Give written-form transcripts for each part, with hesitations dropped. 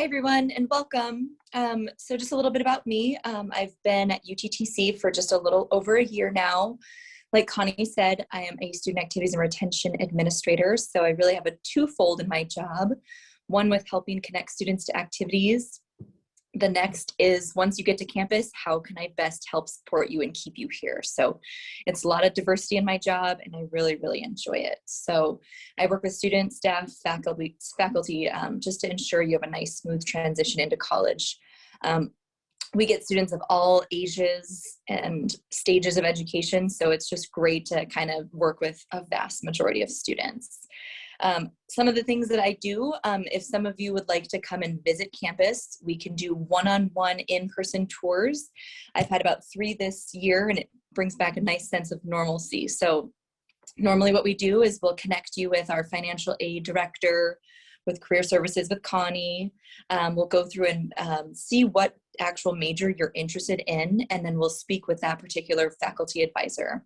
Hi, everyone, and welcome. So just a little bit about me. I've been at UTTC for just a little over a year now. Like Connie said, I am a student activities and retention administrator, so I really have a twofold in my job. One with helping connect students to activities. The next is, once you get to campus, how can I best help support you and keep you here? So it's a lot of diversity in my job, and I really, really enjoy it. So I work with students, staff, faculty, just to ensure you have a nice, smooth transition into college. We get students of all ages and stages of education, so it's just great to kind of work with a vast majority of students. Some of the things that I do, if some of you would like to come and visit campus, we can do one-on-one in-person tours. I've had about 3 this year, and it brings back a nice sense of normalcy. So normally what we do is we'll connect you with our financial aid director, with career services with Connie. We'll go through and see what actual major you're interested in, and then we'll speak with that particular faculty advisor.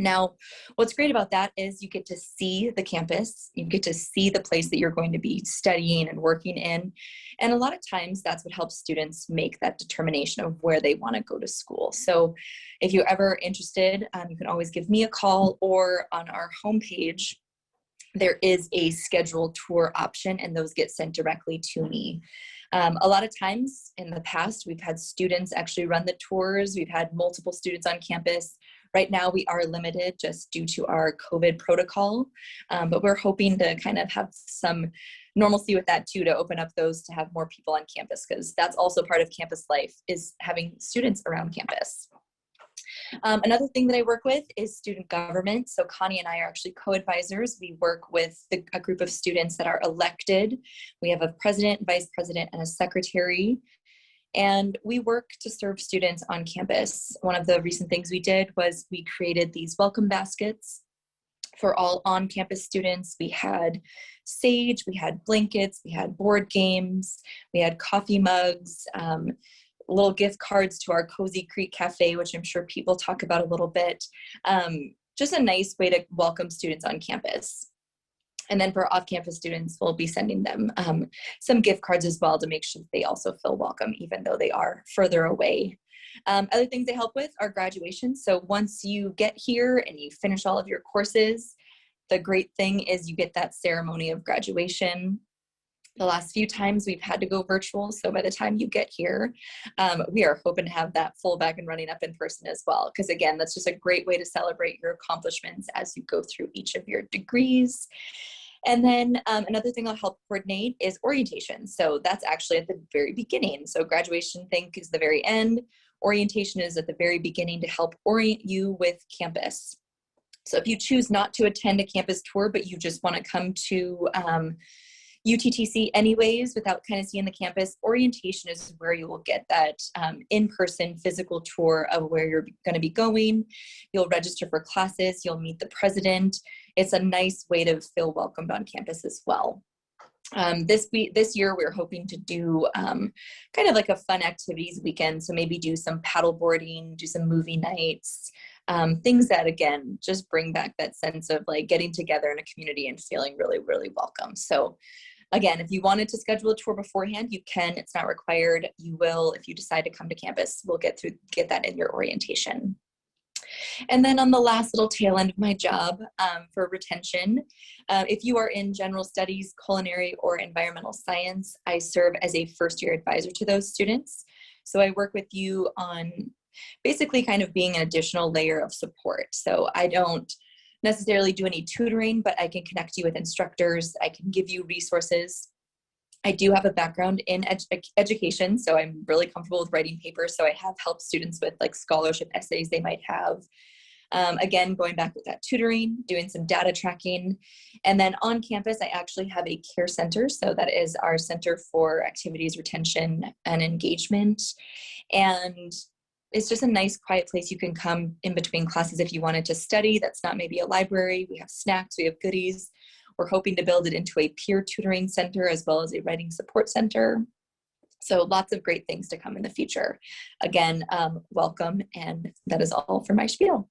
Now, what's great about that is you get to see the campus, you get to see the place that you're going to be studying and working in. And a lot of times that's what helps students make that determination of where they want to go to school. So if you're ever interested, you can always give me a call, or on our homepage, there is a scheduled tour option, and those get sent directly to me. A lot of times in the past, we've had students actually run the tours. We've had multiple students on campus. Right now, we are limited just due to our COVID protocol, but we're hoping to kind of have some normalcy with that too, to open up those to have more people on campus, because that's also part of campus life, is having students around campus. Another thing that I work with is student government. So Connie and I are actually co-advisors. We work with a group of students that are elected. We have a president, vice president, and a secretary. And we work to serve students on campus. One of the recent things we did was we created these welcome baskets for all on-campus students. We had sage, we had blankets, we had board games, we had coffee mugs, little gift cards to our Cozy Creek Cafe, which I'm sure people talk about a little bit. Just a nice way to welcome students on campus. And then for off-campus students, we'll be sending them some gift cards as well to make sure they also feel welcome, even though they are further away. Other things they help with are graduation. So once you get here and you finish all of your courses, the great thing is you get that ceremony of graduation. The last few times we've had to go virtual, so by the time you get here, we are hoping to have that full back and running up in person as well, because again, that's just a great way to celebrate your accomplishments as you go through each of your degrees. And then another thing I'll help coordinate is orientation. So that's actually at the very beginning. So graduation, think, is the very end. Orientation is at the very beginning to help orient you with campus. So if you choose not to attend a campus tour, but you just want to come to UTTC anyways without kind of seeing the campus, orientation is where you will get that in-person physical tour of where you're going to be going. You'll register for classes, you'll meet the president. It's a nice way to feel welcomed on campus as well. This year we're hoping to do kind of like a fun activities weekend. So maybe do some paddle boarding, do some movie nights, things that again, just bring back that sense of like getting together in a community and feeling really, really welcome. So again, if you wanted to schedule a tour beforehand, you can. It's not required. You will, if you decide to come to campus, we'll get that in your orientation. And then on the last little tail end of my job, for retention, if you are in general studies, culinary, or environmental science, I serve as a first-year advisor to those students. So I work with you on basically kind of being an additional layer of support. So I don't necessarily do any tutoring, but I can connect you with instructors. I can give you resources. I do have a background in education, so I'm really comfortable with writing papers. So I have helped students with like scholarship essays they might have. Again, going back with that tutoring, doing some data tracking. And then on campus, I actually have a care center. So that is our Center for Activities, Retention, and Engagement. And it's just a nice, quiet place you can come in between classes if you wanted to study. That's not maybe a library. We have snacks, we have goodies. We're hoping to build it into a peer tutoring center as well as a writing support center. So lots of great things to come in the future. Again, welcome, and that is all for my spiel.